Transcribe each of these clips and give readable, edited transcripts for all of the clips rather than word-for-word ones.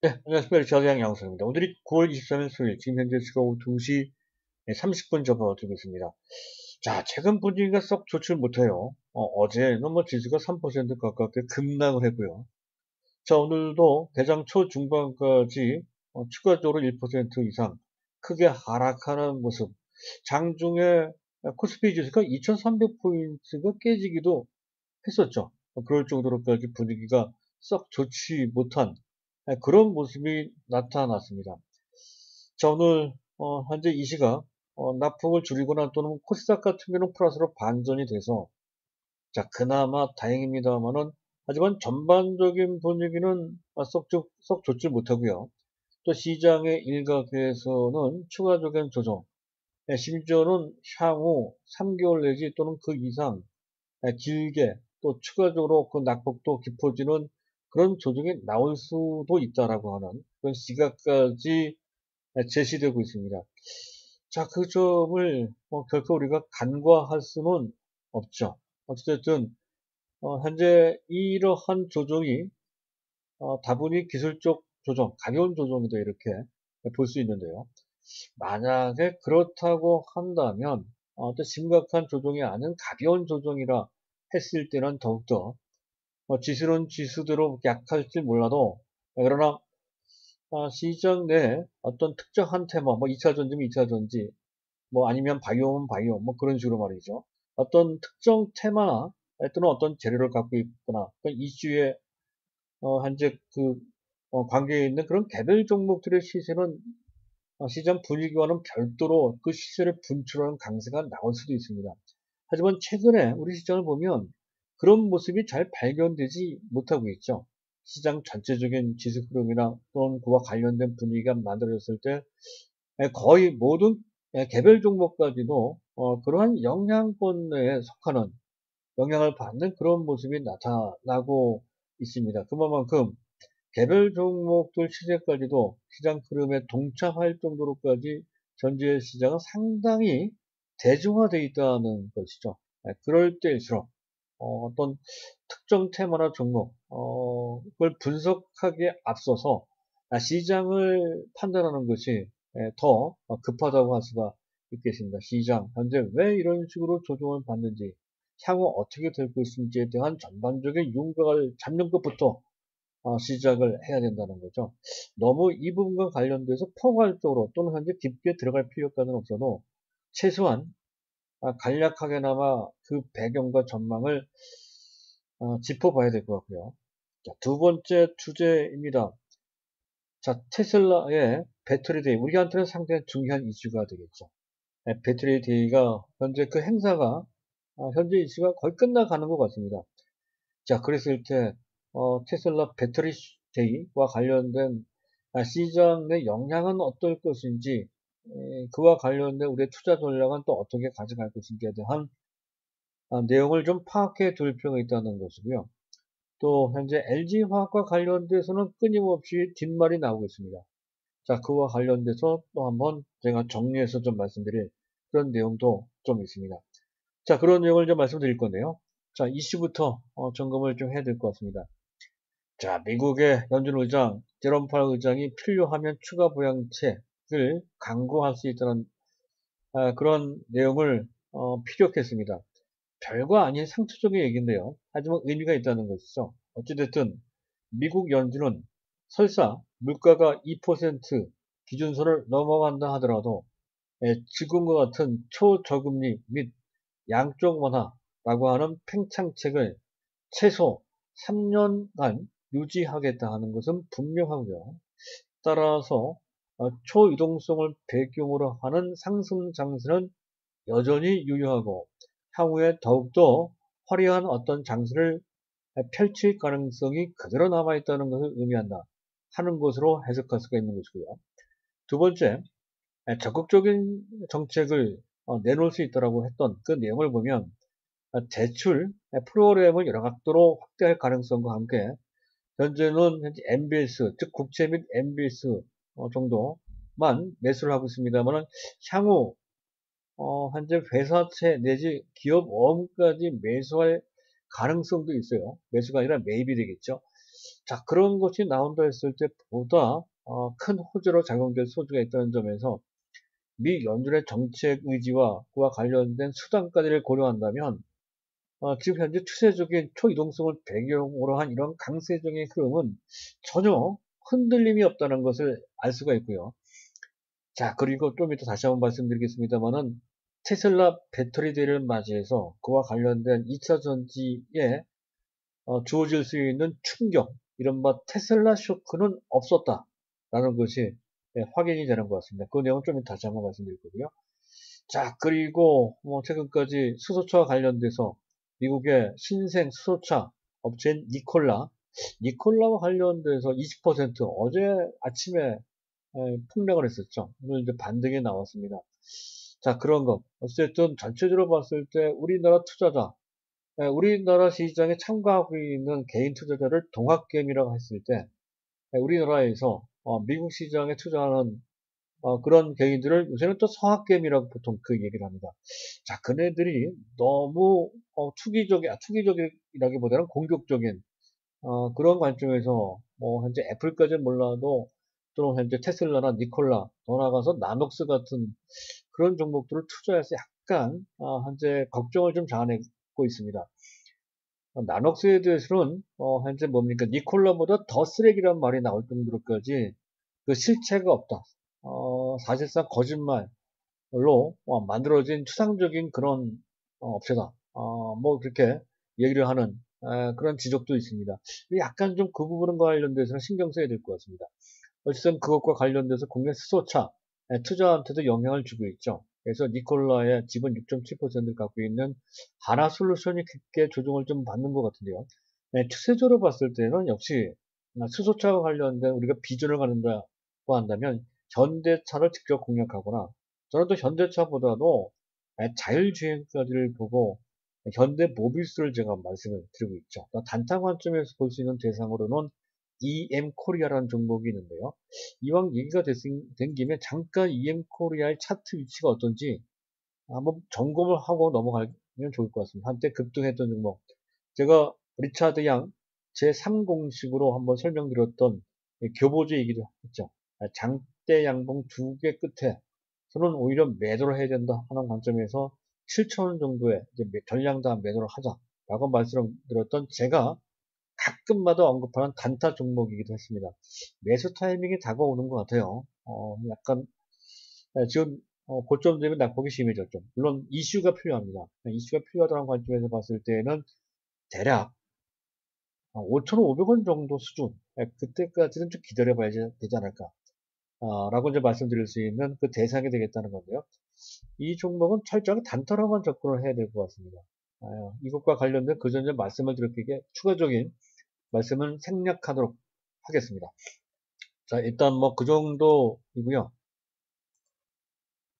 네, 안녕하십니까. 저장 양호선입니다. 오늘이 9월 23일 수요일, 지금 현재 시각 오후 2시 30분 접어들고 있습니다. 자, 최근 분위기가 썩 좋지 못해요. 어제는 뭐 지수가 3% 가깝게 급락을 했고요. 자, 오늘도 대장 초중반까지 추가적으로 1% 이상 크게 하락하는 모습. 장중에 코스피 지수가 2300포인트가 깨지기도 했었죠. 그럴 정도로까지 분위기가 썩 좋지 못한 그런 모습이 나타났습니다. 자, 오늘 현재 이 시각 납폭을 줄이거나 또는 코스닥 같은 경우는 플러스로 반전이 돼서 자, 그나마 다행입니다만은 하지만 전반적인 분위기는 썩 좋지 못하고요. 또 시장의 일각에서는 추가적인 조정, 심지어는 향후 3개월 내지 또는 그 이상 길게 또 추가적으로 그 낙폭도 깊어지는 그런 조정이 나올 수도 있다라고 하는 그런 시각까지 제시되고 있습니다. 자, 그 점을 결코 우리가 간과할 수는 없죠. 어쨌든 현재 이러한 조정이 다분히 기술적 조정, 가벼운 조정이다 이렇게 볼 수 있는데요. 만약에 그렇다고 한다면 또 심각한 조정이 아닌 가벼운 조정이라 했을 때는 더욱더 지수는 지수대로 약할지 몰라도 그러나 시장 내 어떤 특정한 테마, 뭐 2차 전지면 2차 전지, 뭐 아니면 바이오면 바이오, 뭐 그런 식으로 말이죠. 어떤 특정 테마나 또는 어떤 재료를 갖고 있거나 그 이슈에 현재 그 관계에 있는 그런 개별 종목들의 시세는 시장 분위기와는 별도로 그 시세를 분출하는 강세가 나올 수도 있습니다. 하지만 최근에 우리 시장을 보면 그런 모습이 잘 발견되지 못하고 있죠. 시장 전체적인 지수 흐름이나 또는 그와 관련된 분위기가 만들어졌을 때 거의 모든 개별 종목까지도 그러한 영향권 내에 속하는 영향을 받는 그런 모습이 나타나고 있습니다. 그만큼 개별 종목들 시세까지도 시장 흐름에 동참할 정도로까지 전체 시장은 상당히 대중화되어 있다는 것이죠. 그럴 때일수록 어떤 특정 테마나 종목 그걸 분석하기에 앞서서 시장을 판단하는 것이 더 급하다고 할 수가 있겠습니다. 시장 현재 왜 이런 식으로 조정을 받는지 향후 어떻게 될 것인지에 대한 전반적인 윤곽을 잡는 것부터 시작을 해야 된다는 거죠. 너무 이 부분과 관련돼서 포괄적으로 또는 현재 깊게 들어갈 필요까지는 없어도 최소한 간략하게나마 그 배경과 전망을 짚어봐야 될 것 같고요. 자, 두 번째 주제입니다. 자, 테슬라의 배터리 데이. 우리한테는 상당히 중요한 이슈가 되겠죠. 배터리 데이가 현재 그 행사가 현재 이슈가 거의 끝나가는 것 같습니다. 자, 그랬을 때 테슬라 배터리 데이와 관련된 시장 내 영향은 어떨 것인지 그와 관련된 우리의 투자 전략은 또 어떻게 가져갈 것인지에 대한 내용을 좀 파악해 둘 필요가 있다는 것이고요. 또 현재 LG화학과 관련돼서는 끊임없이 뒷말이 나오고 있습니다. 자, 그와 관련돼서 또 한번 제가 정리해서 좀 말씀드릴 그런 내용도 좀 있습니다. 자, 그런 내용을 좀 말씀드릴 건데요. 자, 이슈부터 점검을 좀 해야 될 것 같습니다. 자, 미국의 연준 의장, 제롬 파월 의장이 필요하면 추가 부양책을 강구할 수 있다는 그런 내용을 피력했습니다. 별거 아닌 상투적인 얘기인데요. 하지만 의미가 있다는 것이죠. 어찌됐든 미국 연준은 설사 물가가 2% 기준선을 넘어간다 하더라도 지금과 같은 초저금리 및 양쪽 완화라고 하는 팽창책을 최소 3년간 유지하겠다 하는 것은 분명하고요. 따라서 초유동성을 배경으로 하는 상승 장세는 여전히 유효하고 향후에 더욱더 화려한 어떤 장세를 펼칠 가능성이 그대로 남아있다는 것을 의미한다 하는 것으로 해석할 수가 있는 것이고요. 두 번째, 적극적인 정책을 내놓을 수 있다고 했던 그 내용을 보면 대출 프로그램을 여러 각도로 확대할 가능성과 함께 현재는 MBS, 즉 국채 및 MBS 정도만 매수를 하고 있습니다만 향후 현재 회사채 내지 기업 어음까지 매수할 가능성도 있어요. 매수가 아니라 매입이 되겠죠. 자, 그런 것이 나온다 했을 때 보다 큰 호재로 작용될 소지가 있다는 점에서 미 연준의 정책 의지와 그와 관련된 수단까지를 고려한다면 지금 현재 추세적인 초이동성을 배경으로 한 이런 강세적인 흐름은 전혀 흔들림이 없다는 것을 알 수가 있고요. 자, 그리고 좀 이따 다시 한번 말씀드리겠습니다만은 테슬라 배터리 대를 맞이해서 그와 관련된 2차 전지에 주어질 수 있는 충격, 이른바 테슬라 쇼크는 없었다라는 것이 확인이 되는 것 같습니다. 그 내용은 좀 이따 다시 한번 말씀드릴 거고요. 자, 그리고 최근까지 수소차와 관련돼서 미국의 신생 수소차 업체인 니콜라와 관련돼서 20% 어제 아침에 폭락을 했었죠. 오늘 이제 반등이 나왔습니다. 자, 그런 것. 어쨌든 전체적으로 봤을 때 우리나라 투자자, 우리나라 시장에 참가하고 있는 개인 투자자를 동학개미라고 했을 때 우리나라에서 미국 시장에 투자하는 그런 개인들을 요새는 또 성학개미라고 보통 그 얘기를 합니다. 자, 그네들이 너무 투기적이라기보다는 공격적인 그런 관점에서 현재 애플까지는 몰라도 또는 현재 테슬라나 니콜라 더 나아가서 나녹스 같은 그런 종목들을 투자해서 약간 현재 걱정을 좀 자아내고 있습니다. 나녹스에 대해서는 현재 뭡니까 니콜라보다 더 쓰레기란 말이 나올 정도로까지 그 실체가 없다. 사실상 거짓말로 만들어진 추상적인 그런 업체다. 뭐 그렇게 얘기를 하는 그런 지적도 있습니다. 약간 좀 그 부분과 관련돼서는 신경 써야 될 것 같습니다. 어쨌든 그것과 관련돼서 국내 수소차 투자한테도 영향을 주고 있죠. 그래서 니콜라의 지분 6.7%를 갖고 있는 하나솔루션이 깊게 조정을 좀 받는 것 같은데요. 추세적으로 봤을 때는 역시 수소차와 관련된 우리가 비전을 갖는다고 한다면 현대차를 직접 공략하거나 저는 또 현대차보다도 자율주행까지를 보고 현대모비스를 제가 말씀을 드리고 있죠. 단타 관점에서 볼 수 있는 대상으로는 EM코리아라는 종목이 있는데요. 이왕 얘기가 된 김에 잠깐 EM코리아의 차트 위치가 어떤지 한번 점검을 하고 넘어가면 좋을 것 같습니다. 한때 급등했던 종목. 제가 리차드 양 제3공식으로 한번 설명드렸던 교보제 얘기도 했죠. 장대 양봉 두 개 끝에 저는 오히려 매도를 해야 된다 하는 관점에서 7,000원 정도의 이제 전량다 매도를 하자라고 말씀드렸던 제가 가끔마다 언급하는 단타 종목이기도 했습니다. 매수 타이밍이 다가오는 것 같아요. 약간 지금 고점 되면 낙폭이 심해졌죠. 물론 이슈가 필요합니다. 이슈가 필요하다는 관점에서 봤을 때는 대략 5,500원 정도 수준, 그때까지는 좀 기다려봐야 되지 않을까 라고 이제 말씀드릴 수 있는 그 대상이 되겠다는 건데요. 이 종목은 철저하게 단타로만 접근을 해야 될 것 같습니다. 이것과 관련된 그 전에 말씀을 드렸기에 추가적인 말씀은 생략하도록 하겠습니다. 자, 일단 뭐 그 정도이고요.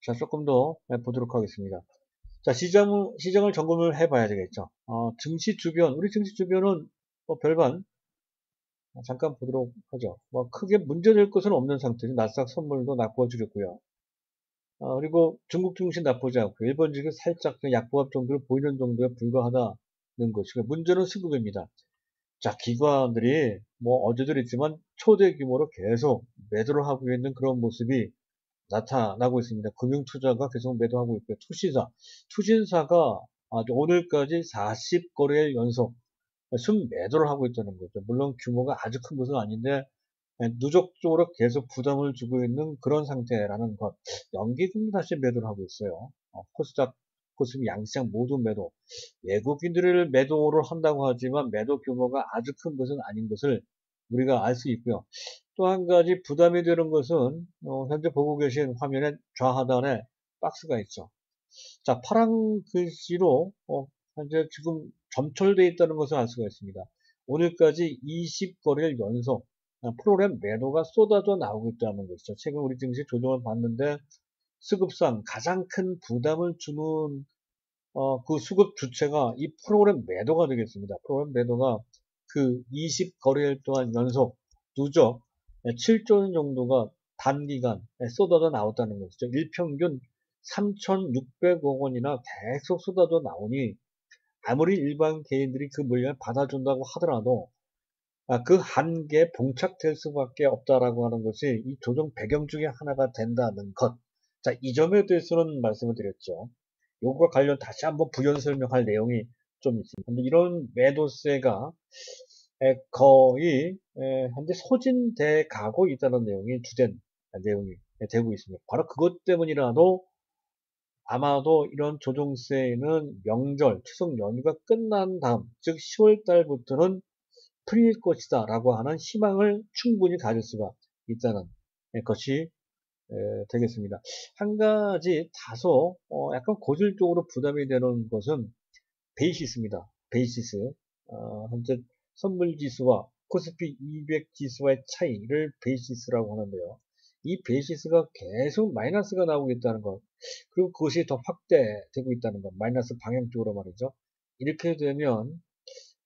자, 조금 더 보도록 하겠습니다. 자, 시장을 점검을 해봐야 되겠죠. 증시 주변, 우리 증시 주변은 뭐 별반 잠깐 보도록 하죠. 뭐 크게 문제될 것은 없는 상태죠. 나스닥 선물도 나쁘어지렸고요. 그리고 중국 증시 나쁘지 않고 일본 증시 살짝 약보합 정도로 보이는 정도에 불과하다는 것이고 문제는 수급입니다. 자, 기관들이 뭐 어제도 있지만 초대 규모로 계속 매도를 하고 있는 그런 모습이 나타나고 있습니다. 금융투자가 계속 매도하고 있고요. 투신사가 아주 오늘까지 40거래일 연속 순매도를 하고 있다는 거죠. 물론 규모가 아주 큰 것은 아닌데 누적적으로 계속 부담을 주고 있는 그런 상태라는 것. 연기금도 다시 매도를 하고 있어요. 코스닥, 코스피 양시장 모두 매도. 외국인들을 매도를 한다고 하지만 매도 규모가 아주 큰 것은 아닌 것을 우리가 알 수 있고요. 또 한 가지 부담이 되는 것은 현재 보고 계신 화면의 좌하단에 박스가 있죠. 자, 파란 글씨로 현재 지금 점철되어 있다는 것을 알 수가 있습니다. 오늘까지 20거래일 연속 프로그램 매도가 쏟아져 나오고 있다는 것이죠. 최근 우리 증시 조정을 봤는데 수급상 가장 큰 부담을 주는 그 수급 주체가 이 프로그램 매도가 되겠습니다. 프로그램 매도가 그 20거래일 동안 연속 누적 7조 원 정도가 단기간 쏟아져 나왔다는 것이죠. 일평균 3,600억 원이나 계속 쏟아져 나오니 아무리 일반 개인들이 그 물량을 받아준다고 하더라도 그 한계에 봉착될 수밖에 없다라고 하는 것이 이 조정 배경 중에 하나가 된다는 것. 자, 이 점에 대해서는 말씀을 드렸죠. 요거와 관련 다시 한번 부연 설명할 내용이 좀 있습니다. 근데 이런 매도세가 거의 현재 소진돼 가고 있다는 내용이 주된 내용이 되고 있습니다. 바로 그것 때문이라도 아마도 이런 조정세는 명절, 추석 연휴가 끝난 다음, 즉 10월 달부터는 풀릴 것이다 라고 하는 희망을 충분히 가질 수가 있다는 것이 되겠습니다. 한 가지 다소 약간 고질적으로 부담이 되는 것은 베이시스입니다. 베이시스. 현재 선물지수와 코스피 200 지수와의 차이를 베이시스라고 하는데요. 이 베이시스가 계속 마이너스가 나오고 있다는 것, 그리고 그것이 더 확대되고 있다는 것, 마이너스 방향적으로 말이죠. 이렇게 되면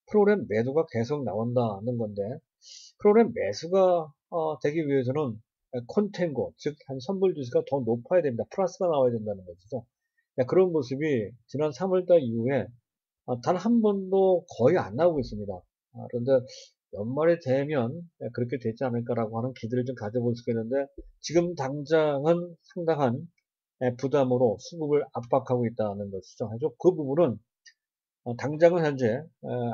프로그램 매도가 계속 나온다는 건데, 프로그램 매수가 되기 위해서는 콘텐고, 즉 한 선물지수가 더 높아야 됩니다. 플러스가 나와야 된다는 것이죠. 그런 모습이 지난 3월달 이후에 단 한 번도 거의 안 나오고 있습니다. 그런데 연말이 되면 그렇게 되지 않을까라고 하는 기대를 좀 가져볼 수가 있는데 지금 당장은 상당한 부담으로 수급을 압박하고 있다는 것이죠. 그 부분은 당장은 현재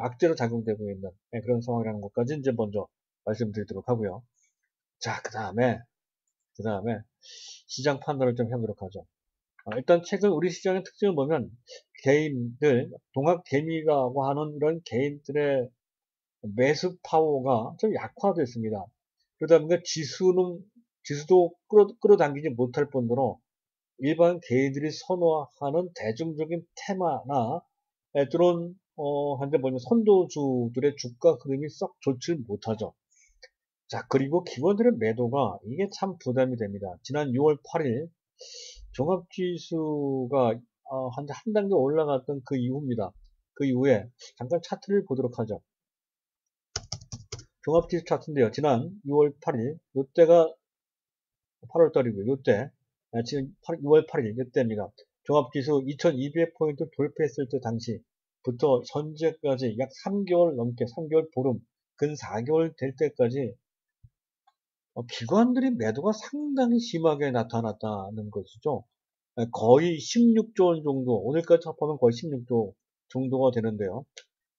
악재로 작용되고 있는 그런 상황이라는 것까지 이제 먼저 말씀드리도록 하고요. 자, 그 다음에 시장 판단을 좀 해보도록 하죠. 일단 최근 우리 시장의 특징을 보면 개인들, 동학개미라고 하는 이런 개인들의 매수 파워가 좀 약화됐습니다. 그러다 보니까 지수도 끌어당기지 못할 뿐더러 일반 개인들이 선호하는 대중적인 테마나 또는 현재 보면 선도주들의 주가 흐름이 썩 좋지 못하죠. 자, 그리고 기관들의 매도가 이게 참 부담이 됩니다. 지난 6월 8일 종합지수가 한 단계 올라갔던 그 이후입니다. 그 이후에 잠깐 차트를 보도록 하죠. 종합지수 차트인데요. 지난 6월 8일, 이때가 8월달이고요. 이때 지금 6월 8일 이때입니다. 종합지수 2200포인트 돌파했을 때 당시부터 현재까지 약 3개월 넘게 3개월 보름 근 4개월 될 때까지 기관들이 매도가 상당히 심하게 나타났다는 것이죠. 거의 16조 원 정도, 오늘까지 합하면 거의 16조 정도가 되는데요.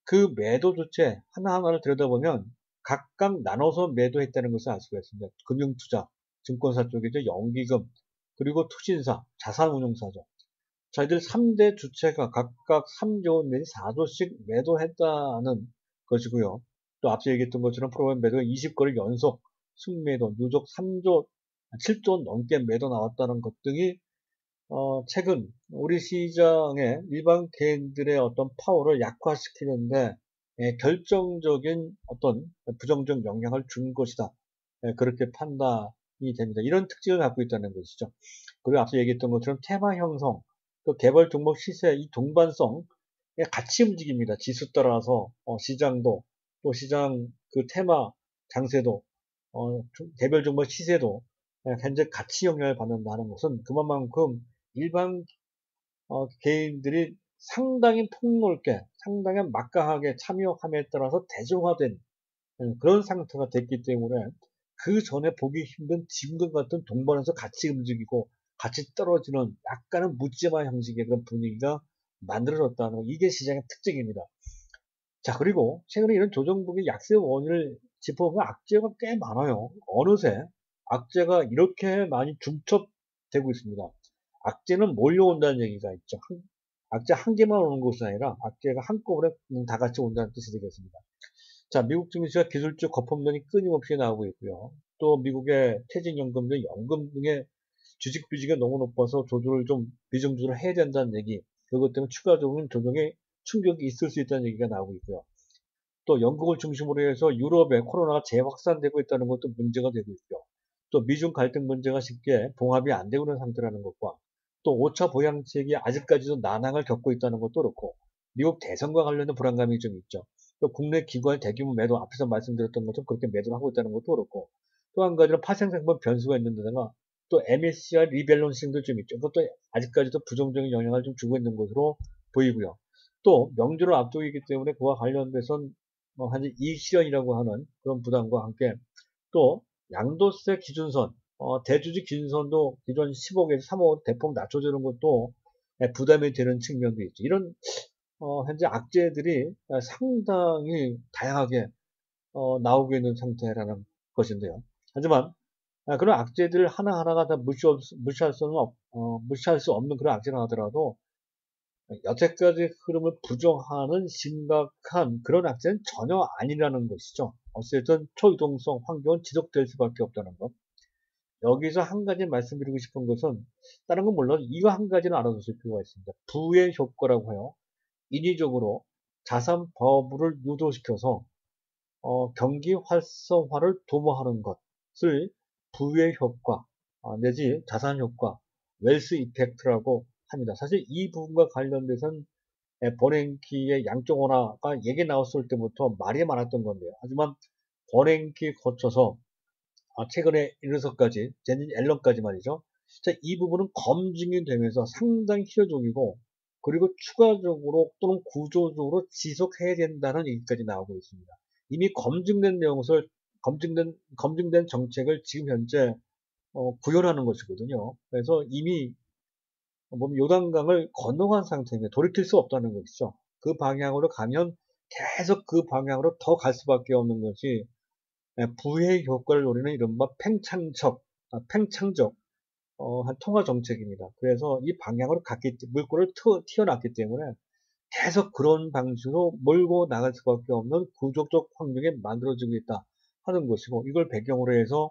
그 매도 주체 하나하나를 들여다보면 각각 나눠서 매도했다는 것을 알 수가 있습니다. 금융투자, 증권사 쪽이죠. 연기금, 그리고 투신사, 자산운용사죠. 자, 이들 3대 주체가 각각 3조 내지 4조씩 매도했다는 것이고요. 또 앞서 얘기했던 것처럼 프로그램 매도가 20거를 연속 순매도, 누적 3조, 7조 넘게 매도 나왔다는 것 등이 최근 우리 시장의 일반 개인들의 어떤 파워를 약화시키는데 결정적인 어떤 부정적 영향을 준 것이다. 그렇게 판단이 됩니다. 이런 특징을 갖고 있다는 것이죠. 그리고 앞서 얘기했던 것처럼 테마 형성, 또 개별 종목 시세, 이 동반성 같이 움직입니다. 지수 따라서 시장도, 또 시장 그 테마 장세도, 개별 종목 시세도 현재 같이 영향을 받는다는 것은 그만큼 일반 개인들이 상당히 폭넓게, 상당히 막강하게 참여함에 따라서 대중화된 그런 상태가 됐기 때문에 그 전에 보기 힘든 지금과 같은 동반해서 같이 움직이고 같이 떨어지는 약간은 묻지마 형식의 그런 분위기가 만들어졌다는 거, 이게 시장의 특징입니다. 자, 그리고 최근에 이런 조정폭의 약세 원인을 짚어보면 악재가 꽤 많아요. 어느새 악재가 이렇게 많이 중첩되고 있습니다. 악재는 몰려온다는 얘기가 있죠. 악재 한 개만 오는 것이 아니라 악재가 한꺼번에 다 같이 온다는 뜻이 되겠습니다. 자, 미국 증시가 기술적 거품론이 끊임없이 나오고 있고요. 또 미국의 퇴직연금 등 연금 등의 주식비중이 너무 높아서 조절을 좀 비정조를 해야 된다는 얘기, 그것 때문에 추가적인 조정에 충격이 있을 수 있다는 얘기가 나오고 있고요. 또 영국을 중심으로 해서 유럽에 코로나가 재확산되고 있다는 것도 문제가 되고 있고요. 또 미중 갈등 문제가 쉽게 봉합이 안 되고 있는 상태라는 것과 또 5차 보양책이 아직까지도 난항을 겪고 있다는 것도 그렇고 미국 대선과 관련된 불안감이 좀 있죠. 또 국내 기관 대규모 매도, 앞에서 말씀드렸던 것처럼 그렇게 매도를 하고 있다는 것도 그렇고 또 한 가지는 파생상품 변수가 있는 데다가 또 MSCI 리밸런싱도 좀 있죠. 그것도 아직까지도 부정적인 영향을 좀 주고 있는 것으로 보이고요. 또 명절을 앞두고 있기 때문에 그와 관련돼선 현재 이익 실현이라고 하는 그런 부담과 함께 또 양도세 기준선, 대주주 기준선도 기존 10억에서 3억으로 대폭 낮춰주는 것도 부담이 되는 측면도 있죠. 이런 현재 악재들이 상당히 다양하게 나오고 있는 상태라는 것인데요. 하지만 그런 악재들 하나하나가 다 무시할 수 없는 그런 악재라 하더라도 여태까지 흐름을 부정하는 심각한 그런 악재는 전혀 아니라는 것이죠. 어쨌든 초유동성 환경은 지속될 수밖에 없다는 것. 여기서 한 가지 말씀드리고 싶은 것은 다른 건 물론 이거 한 가지는 알아두실 필요가 있습니다. 부의 효과라고 해요. 인위적으로 자산 버블을 유도시켜서 경기 활성화를 도모하는 것을 부의 효과 내지 자산 효과, 웰스 이펙트라고 합니다. 사실 이 부분과 관련돼서는 버냉키의 양적 완화가 얘기 나왔을 때부터 말이 많았던 건데요. 하지만 버냉키 거쳐서 최근에 이르서까지 제니 앨런까지 말이죠. 이 부분은 검증이 되면서 상당히 필요적이고 그리고 추가적으로 또는 구조적으로 지속해야 된다는 얘기까지 나오고 있습니다. 이미 검증된 내용을 검증된 정책을 지금 현재 구현하는 것이거든요. 그래서 이미 요단강을 건너간 상태입니다. 돌이킬 수 없다는 것이죠. 그 방향으로 가면 계속 그 방향으로 더 갈 수밖에 없는 것이 부의 효과를 노리는 이른바 팽창적 한 통화 정책입니다. 그래서 이 방향으로 물꼬를 튀어놨기 때문에 계속 그런 방식으로 몰고 나갈 수밖에 없는 구조적 환경이 만들어지고 있다 하는 것이고 이걸 배경으로 해서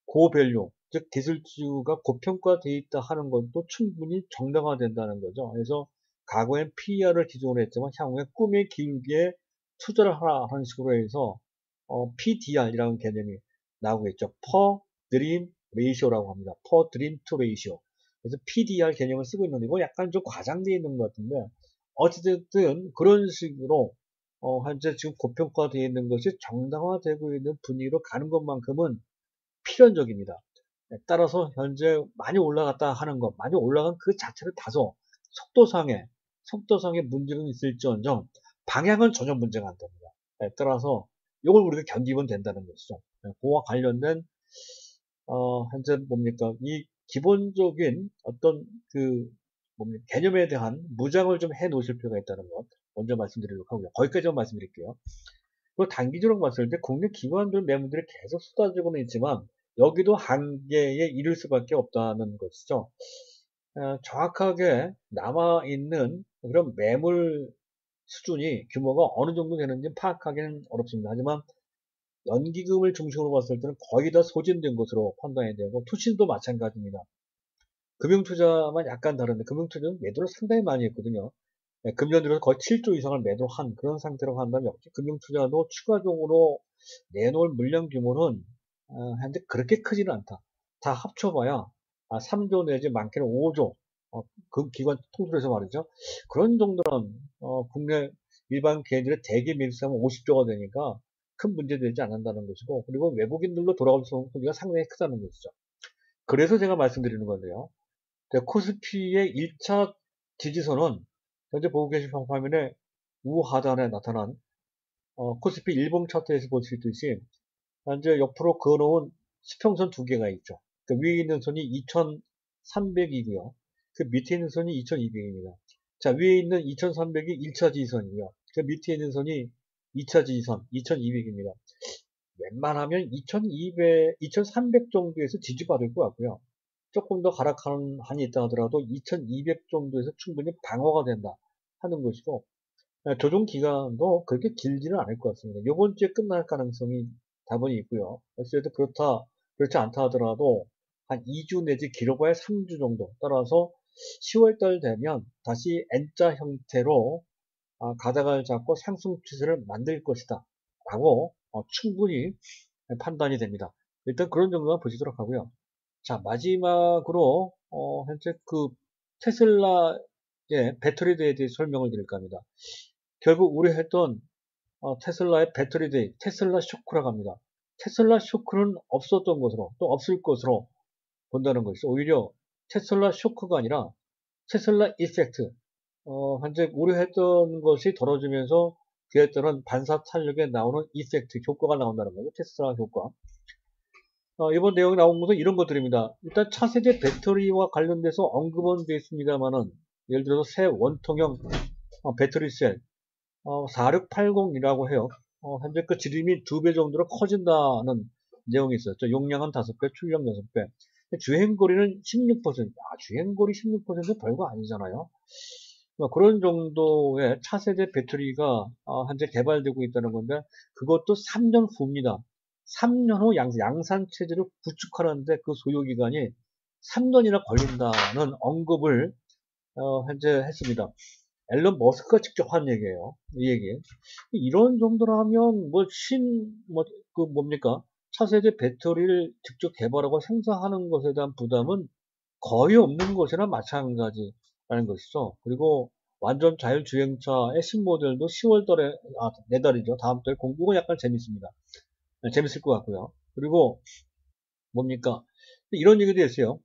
고밸류, 즉 기술주가 고평가되어 있다 하는 것도 충분히 정당화된다는 거죠. 그래서 과거엔 PER을 기준으로 했지만 향후에 꿈의 기울기에 투자를 하라 하는 식으로 해서 PDR이라는 개념이 나오고 있죠. Per Dream Ratio라고 합니다. Per Dream to Ratio. 그래서 PDR 개념을 쓰고 있는데 이거 약간 좀 과장되어 있는 것 같은데 어쨌든 그런 식으로 현재 지금 고평가되어 있는 것이 정당화되고 있는 분위기로 가는 것만큼은 필연적입니다. 따라서 현재 많이 올라갔다 하는 것, 많이 올라간 그 자체를 다소 속도상의 문제는 있을지언정 방향은 전혀 문제가 안 됩니다. 따라서 이걸 우리가 견디면 된다는 것이죠. 그와 관련된 현재 뭡니까 이 기본적인 어떤 개념에 대한 무장을 좀 해 놓으실 필요가 있다는 것 먼저 말씀드리도록 하고요. 거기까지만 말씀드릴게요. 그리고 단기적으로 봤을 때 국내 기관들 매물들이 계속 쏟아지고는 있지만 여기도 한계에 이를 수밖에 없다는 것이죠. 정확하게 남아있는 그런 매물 수준이 규모가 어느 정도 되는지 파악하기는 어렵습니다. 하지만 연기금을 중심으로 봤을 때는 거의 다 소진된 것으로 판단이 되고 투신도 마찬가지입니다. 금융투자만 약간 다른데 금융투자는 매도를 상당히 많이 했거든요. 금년 들어서 거의 7조 이상을 매도한 그런 상태로 한다면 역시 금융투자도 추가적으로 내놓을 물량 규모는 현재 그렇게 크지는 않다. 다 합쳐봐야 3조 내지 많게는 5조 그 기관 통틀어서 말이죠. 그런 정도는 국내 일반 개인들의 대기 밀수하면 50조가 되니까 큰 문제 되지 않는다는 것이고 그리고 외국인들로 돌아올 수 있는 소리가 상당히 크다는 것이죠. 그래서 제가 말씀드리는 건데요. 코스피의 1차 지지선은 현재 보고 계신 화면에 우하단에 나타난 코스피 일봉 차트에서 볼 수 있듯이 현재 옆으로 그어놓은 수평선 두 개가 있죠. 그 위에 있는 선이 2300이고요. 그 밑에 있는 선이 2200입니다. 자, 위에 있는 2300이 1차 지지선이고요. 그 밑에 있는 선이 2차 지지선 2200입니다. 웬만하면 2300 정도에서 지지받을 것 같고요. 조금 더 하락하는 한이 있다 하더라도 2200 정도에서 충분히 방어가 된다 하는 것이고 조정 기간도 그렇게 길지는 않을 것 같습니다. 이번 주에 끝날 가능성이 다분히 있고요. 어쨌든 그렇지 않다 하더라도 한 2주 내지 길어봐야 3주 정도 따라서 10월달 되면 다시 N자 형태로 가닥을 잡고 상승 추세를 만들 것이다 라고 충분히 판단이 됩니다. 일단 그런 정도만 보시도록 하고요. 자, 마지막으로 현재 그 테슬라의 배터리에 대해 설명을 드릴까 합니다. 결국 우려했던 테슬라의 배터리데이, 테슬라 쇼크라고 합니다. 테슬라 쇼크는 없었던 것으로 또 없을 것으로 본다는 것이죠. 오히려 테슬라 쇼크가 아니라 테슬라 이펙트, 현재 우려했던 것이 덜어지면서 그에 따른 반사 탄력에 나오는 이펙트 효과가 나온다는 거죠. 테슬라 효과. 이번 내용에 나온 것은 이런 것들입니다. 일단 차세대 배터리와 관련돼서 언급은 되어 있습니다만은, 예를 들어서 새 원통형 배터리 셀 4680이라고 해요. 현재 그 지름이 2배 정도로 커진다는 내용이 있었죠. 용량은 5배, 출력 6배. 주행거리는 16%. 주행거리 16% 별거 아니잖아요. 그런 정도의 차세대 배터리가 현재 개발되고 있다는 건데, 그것도 3년 후입니다. 3년 후 양산 체제를 구축하는데 그 소요기간이 3년이나 걸린다는 언급을 현재 했습니다. 앨런 머스크가 직접 한 얘기예요. 이 얘기. 이런 정도라면 뭡니까? 차세대 배터리를 직접 개발하고 생산하는 것에 대한 부담은 거의 없는 것이나 마찬가지라는 것이죠. 그리고 완전 자율주행차의 신모델도 10월 달에, 내달이죠. 다음 달에 공부가 약간 재밌습니다. 재밌을 것 같고요. 그리고 뭡니까? 이런 얘기도 했어요.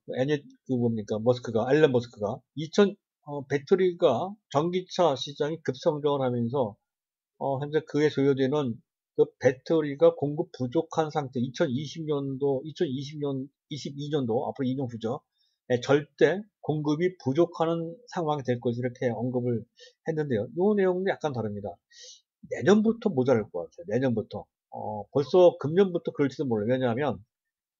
머스크가, 앨런 머스크가 배터리가 전기차 시장이 급성장을 하면서 현재 그에 소요되는 그 배터리가 공급 부족한 상태, 2020년도, 22년도, 앞으로 2년 후죠. 절대 공급이 부족하는 상황이 될 것이 이렇게 언급을 했는데요. 이 내용도 약간 다릅니다. 내년부터 모자랄 것 같아요. 내년부터. 벌써 금년부터 그럴지도 몰라요. 왜냐하면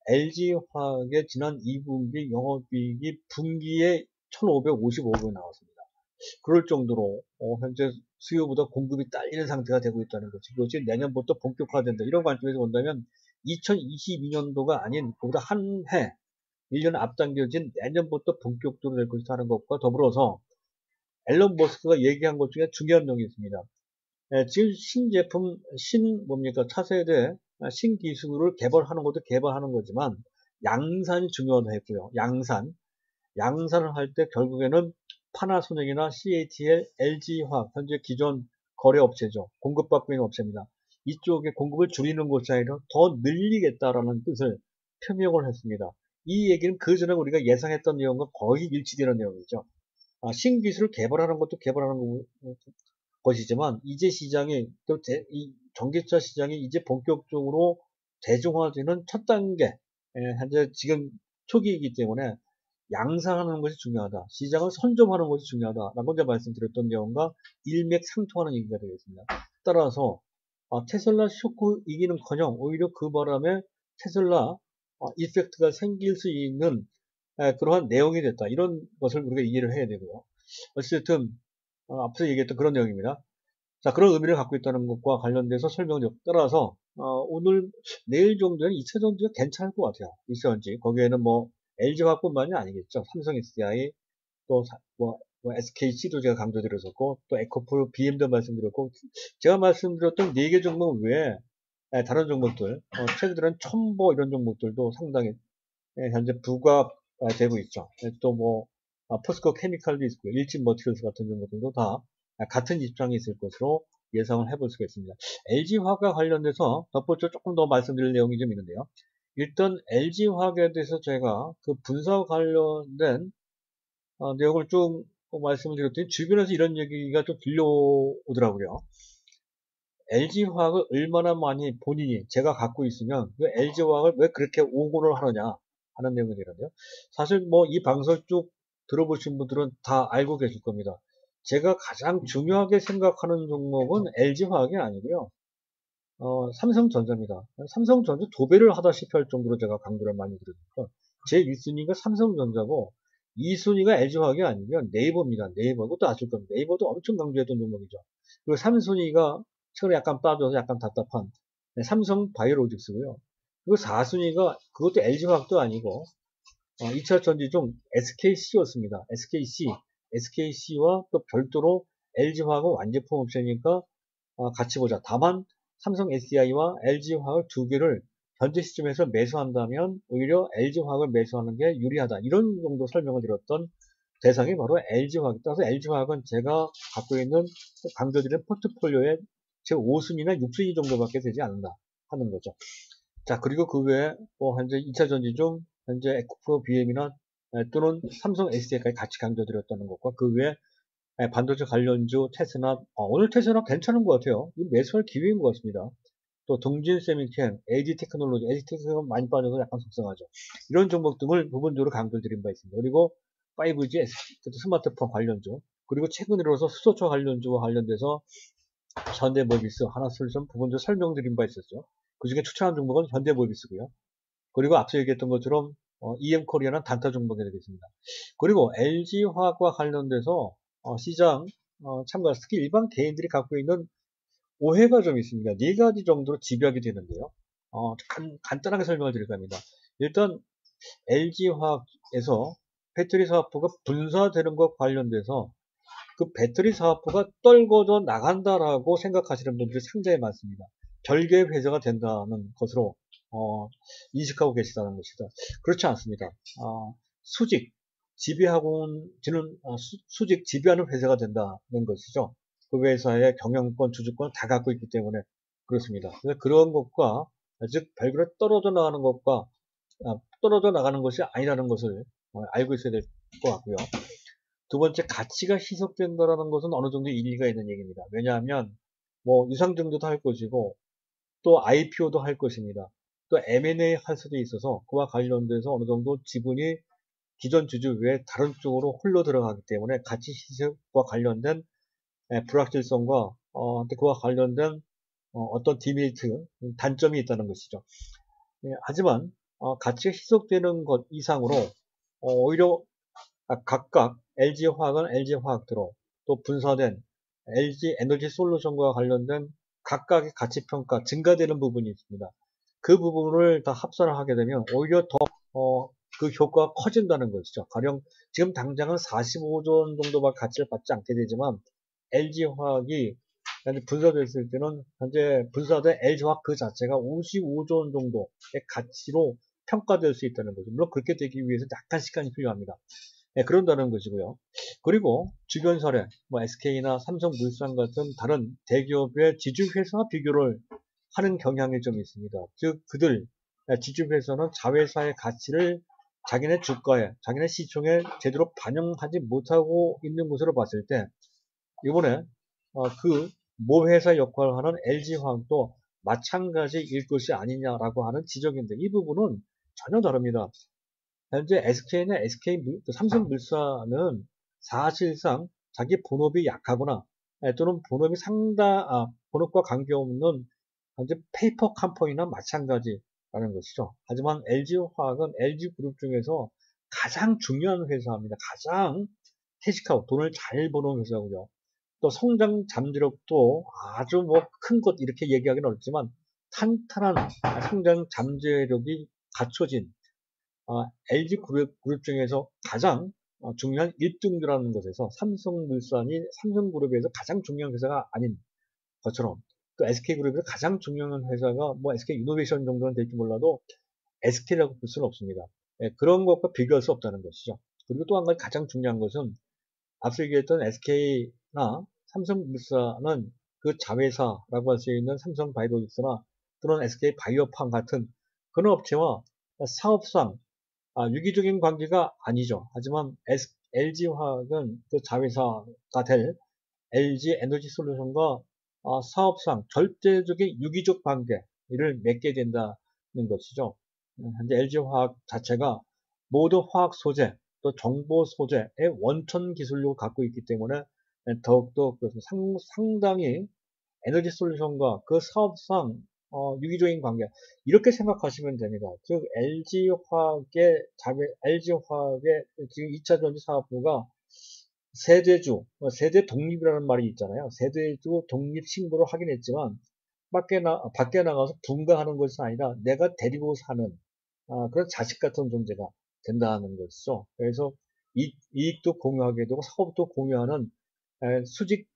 LG화학의 지난 2분기 영업이익이 분기에 1,555억이 나왔습니다. 그럴 정도로 현재 수요보다 공급이 딸리는 상태가 되고 있다는 거죠. 그것이 내년부터 본격화된다. 이런 관점에서 본다면 2022년도가 아닌 그보다 한 해, 1년 앞당겨진 내년부터 본격적으로 될 것이라는 것과 더불어서 앨런 머스크가 얘기한 것 중에 중요한 내용이 있습니다. 지금 신제품, 차세대 신기술을 개발하는 것도 개발하는 거지만 양산이 중요하다 했고요. 양산을 할 때 결국에는 파나소닉이나 CATL, LG화학, 현재 기존 거래업체죠. 공급받고 있는 업체입니다. 이쪽에 공급을 줄이는 것이 아니라 더 늘리겠다라는 뜻을 표명을 했습니다. 이 얘기는 그 전에 우리가 예상했던 내용과 거의 일치되는 내용이죠. 신기술을 개발하는 것도 개발하는 것이지만 이제 이 전기차 시장이 이제 본격적으로 대중화되는 첫 단계, 현재 지금 초기이기 때문에 양산하는 것이 중요하다. 시장을 선점하는 것이 중요하다라고 이제 말씀드렸던 내용과 일맥상통하는 얘기가 되겠습니다. 따라서 테슬라 쇼크 이기는커녕 오히려 그 바람에 테슬라 이펙트가 생길 수 있는 그러한 내용이 됐다. 이런 것을 우리가 이해를 해야 되고요. 어쨌든 앞서 얘기했던 그런 내용입니다. 자, 그런 의미를 갖고 있다는 것과 관련돼서 설명을 따라서 오늘 내일 정도는 2차 전지가 괜찮을 것 같아요. 2차 전지 거기에는 뭐 LG화학뿐만이 아니겠죠. 삼성 SDI 또 SKC도 제가 강조드렸었고 또 에코프로 BM도 말씀드렸고 제가 말씀드렸던 4개 종목 외에 다른 종목들 최근 들은 첨보 이런 종목들도 상당히 현재 부각되고 있죠. 또 포스코 케미칼도 있고요. 일진 머티리얼스 같은 종목들도 다 같은 입장이 있을 것으로 예상을 해볼 수가 있습니다. LG화학과 관련돼서 덧붙여 조금 더 말씀드릴 내용이 좀 있는데요. 일단 LG화학에 대해서 제가 그 분사와 관련된 내용을 쭉 말씀을 드렸더니 주변에서 이런 얘기가 좀 들려오더라고요. LG화학을 얼마나 많이 본인이 제가 갖고 있으면 그 LG화학을 왜 그렇게 옹호를 하느냐 하는 내용이 되는데요. 사실 이 방송을 쭉 들어보신 분들은 다 알고 계실 겁니다. 제가 가장 중요하게 생각하는 종목은 LG화학이 아니고요. 삼성전자입니다. 삼성전자 2배를 하다시피 할 정도로 제가 강조를 많이 드리니까 제 1순위가 삼성전자고 2순위가 LG화학이 아니고요. 네이버입니다. 네이버. 그것도 아실 겁니다. 네이버도 엄청 강조했던 종목이죠. 그리고 3순위가 최근에 약간 빠져서 약간 답답한 삼성바이오로직스고요. 그리고 4순위가 그것도 LG화학도 아니고 2차 전지 중 SKC였습니다. SKC와 또 별도로 LG화학은 완제품 업체니까 같이 보자. 다만 삼성 SDI와 LG화학을 2개를 현재 시점에서 매수한다면 오히려 LG화학을 매수하는 게 유리하다. 이런 정도 설명을 드렸던 대상이 바로 LG화학이다. 따라서 LG화학은 제가 갖고 있는 강조드린 포트폴리오의 제 5순위나 6순위 정도밖에 되지 않는다 하는 거죠. 자, 그리고 그 외에 현재 2차 전지 중 현재 에코프로 BM이나 또는 삼성 SDI까지 같이 강조드렸다는 것과 그 외에 반도체 관련주 테스나, 오늘 테스나 괜찮은 것 같아요. 이거 매수할 기회인 것 같습니다. 또 동진 세미캠, AD 테크놀로지, AD 테크놀로지 많이 빠져서 약간 속상하죠. 이런 종목 등을 부분적으로 강조를 드린 바 있습니다. 그리고 5G, 스마트폰 관련주, 그리고 최근 들어서 수소차 관련주와 관련돼서 현대모비스, 하나솔루션 부분적으로 설명드린 바 있었죠. 그 중에 추천한 종목은 현대모비스고요. 그리고 앞서 얘기했던 것처럼 EM코리아는 단타 종목이 되겠습니다. 그리고 LG화학과 관련돼서 시장 참가, 특히 일반 개인들이 갖고 있는 오해가 좀 있습니다. 네 가지 정도로 집약이 되는데요. 간단하게 설명을 드릴 겁니다. 일단 LG화학에서 배터리 사업부가 분사되는 것 관련돼서 그 배터리 사업부가 떨궈져 나간다라고 생각하시는 분들이 상당히 많습니다. 별개의 회사가 된다는 것으로 인식하고 계시다는 것이다. 그렇지 않습니다. 수직 지배하고는 수직 지배하는 회사가 된다는 것이죠. 그 회사의 경영권, 주주권 다 갖고 있기 때문에 그렇습니다. 그래서 그런 것과 즉 별개로 떨어져 나가는 것과 떨어져 나가는 것이 아니라는 것을 알고 있어야 될 것 같고요. 두 번째, 가치가 희석된다라는 것은 어느 정도 일리가 있는 얘기입니다. 왜냐하면 뭐 유상증자도 할 것이고 또 IPO도 할 것입니다. 또 M&A 할 수도 있어서 그와 관련돼서 어느 정도 지분이 기존 주주 외에 다른 쪽으로 흘러 들어가기 때문에 가치 희석과 관련된 불확실성과 그와 관련된 어떤 디메리트, 단점이 있다는 것이죠. 하지만 가치가 희석되는 것 이상으로 오히려 각각 LG화학은 LG화학대로 또 분사된 LG 에너지 솔루션과 관련된 각각의 가치평가 증가되는 부분이 있습니다. 그 부분을 다 합산을 하게 되면 오히려 더 그 효과가 커진다는 것이죠. 가령 지금 당장은 45조 원 정도밖에 가치를 받지 않게 되지만 LG화학이 분사됐을 때는 현재 분사된 LG화학 그 자체가 55조 원 정도의 가치로 평가될 수 있다는 거죠. 물론 그렇게 되기 위해서 약간 시간이 필요합니다. 그런다는 것이고요. 그리고 주변 사례, 뭐 SK나 삼성물산 같은 다른 대기업의 지주회사와 비교를 하는 경향이 좀 있습니다. 즉, 그들 지주회사는 자회사의 가치를 자기네 주가에, 자기네 시총에 제대로 반영하지 못하고 있는 것으로 봤을 때, 이번에 그 모회사 역할을 하는 LG화학도 마찬가지일 것이 아니냐라고 하는 지적인데, 이 부분은 전혀 다릅니다. 현재 SK나 삼성물산은 사실상 자기 본업이 약하거나 또는 본업과 관계없는 현재 페이퍼 컴퍼니나 마찬가지라는 것이죠. 하지만 LG화학은 LG그룹 중에서 가장 중요한 회사입니다. 가장 퇴직하고 돈을 잘 버는 회사고요. 또 성장 잠재력도 아주 뭐 큰 것 이렇게 얘기하기는 어렵지만 탄탄한 성장 잠재력이 갖춰진 LG그룹 중에서 가장 중요한 1등주라는 것에서 삼성물산이 삼성그룹에서 가장 중요한 회사가 아닌 것처럼 또 SK그룹에서 가장 중요한 회사가 뭐 SK이노베이션 정도는 될지 몰라도 SK라고 볼 수는 없습니다. 그런 것과 비교할 수 없다는 것이죠. 그리고 또 한 가지 가장 중요한 것은 앞서 얘기했던 SK나 삼성물산은 그 자회사라고 할 수 있는 삼성바이오로직스나 또는 SK바이오팜 같은 그런 업체와 사업상 유기적인 관계가 아니죠. 하지만 LG화학은 그 자회사가 될 LG 에너지 솔루션과 사업상 절대적인 유기적 관계를 맺게 된다는 것이죠. 현재 LG화학 자체가 모든 화학 소재 또 정보 소재의 원천 기술력을 갖고 있기 때문에 더욱더 상당히 에너지 솔루션과 그 사업상 유기적인 관계 이렇게 생각하시면 됩니다. 즉 LG화학의 지금 2차 전지 사업부가 세대주, 세대 독립이라는 말이 있잖아요. 세대주 독립 신고를 하긴 했지만 밖에 나가서 분가하는 것이 아니라 내가 데리고 사는 그런 자식 같은 존재가 된다는 것이죠. 그래서 이익도 공유하게 되고 사업도 공유하는 수직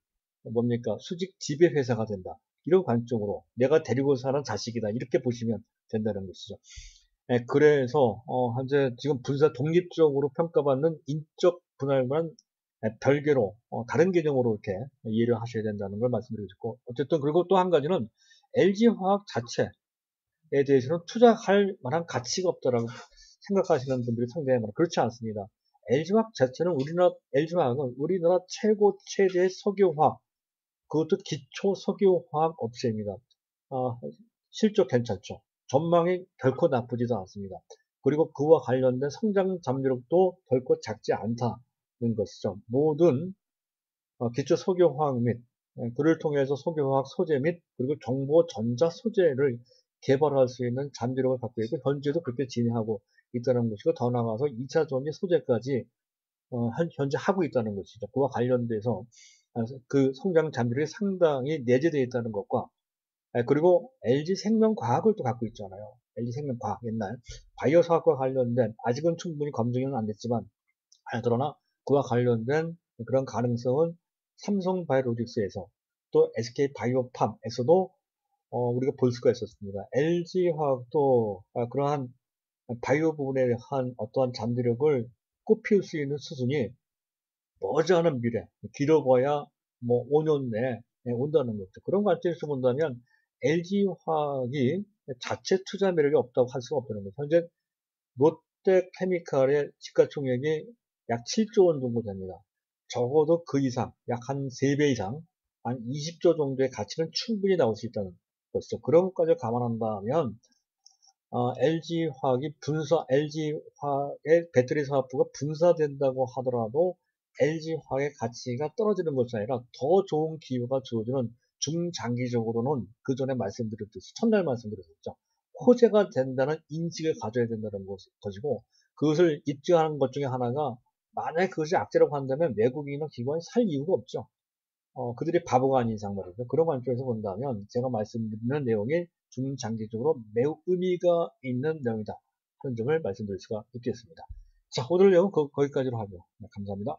지배 회사가 된다. 이런 관점으로 내가 데리고 사는 자식이다. 이렇게 보시면 된다는 것이죠. 그래서 현재 지금 분사 독립적으로 평가받는 인적 분할만 별개로 다른 개념으로 이렇게 이해를 하셔야 된다는 걸 말씀드리고 싶고 어쨌든 그리고 또 한 가지는 LG화학 자체에 대해서는 투자할 만한 가치가 없다라고 생각하시는 분들이 상당히 많아요. 그렇지 않습니다. LG화학 자체는 LG화학은 우리나라 최대의 석유화학, 그것도 기초 석유화학 업체입니다. 실적 괜찮죠. 전망이 결코 나쁘지도 않습니다. 그리고 그와 관련된 성장 잠재력도 결코 작지 않다는 것이죠. 모든 기초 석유화학 및 그를 통해서 석유화학 소재 및 그리고 정보 전자 소재를 개발할 수 있는 잠재력을 갖고 있고 현재도 그렇게 진행하고 있다는 것이고 더 나아가서 2차 전지 소재까지 현재 하고 있다는 것이죠. 그와 관련돼서 그 성장 잠재력이 상당히 내재되어 있다는 것과 그리고 LG 생명과학을 또 갖고 있잖아요. LG 생명과학 옛날 바이오 사업과 관련된 아직은 충분히 검증은 안 됐지만 그러나 그와 관련된 그런 가능성은 삼성 바이오로직스에서 또 SK 바이오팜에서도 우리가 볼 수가 있었습니다. LG 화학도 그러한 바이오 부분에 대한 어떠한 잠재력을 꽃피울 수 있는 수준이 머지않은 미래, 길어봐야 뭐 5년 내에 온다는 거죠. 그런 관점에서 본다면 LG화학이 자체 투자 매력이 없다고 할 수가 없다는 거죠. 현재 롯데케미칼의 시가총액이 약 7조 원 정도 됩니다. 적어도 그 이상, 약 한 3배 이상, 한 20조 정도의 가치는 충분히 나올 수 있다는 것이죠. 그런 것까지 감안한다면 LG화학의 배터리 사업부가 분사된다고 하더라도 LG화학의 가치가 떨어지는 것이 아니라 더 좋은 기회가 주어지는 중장기적으로는 그 전에 말씀드렸듯이 첫날 말씀드렸었죠. 호재가 된다는 인식을 가져야 된다는 것이고 그것을 입증하는 것 중에 하나가 만약에 그것이 악재라고 한다면 외국인이나 기관이 살 이유가 없죠. 그들이 바보가 아닌 이상 말이죠. 그런 관점에서 본다면 제가 말씀드리는 내용이 중장기적으로 매우 의미가 있는 내용이다 하는 점을 말씀드릴 수가 있겠습니다. 자, 오늘 내용은 거기까지로 하죠. 네, 감사합니다.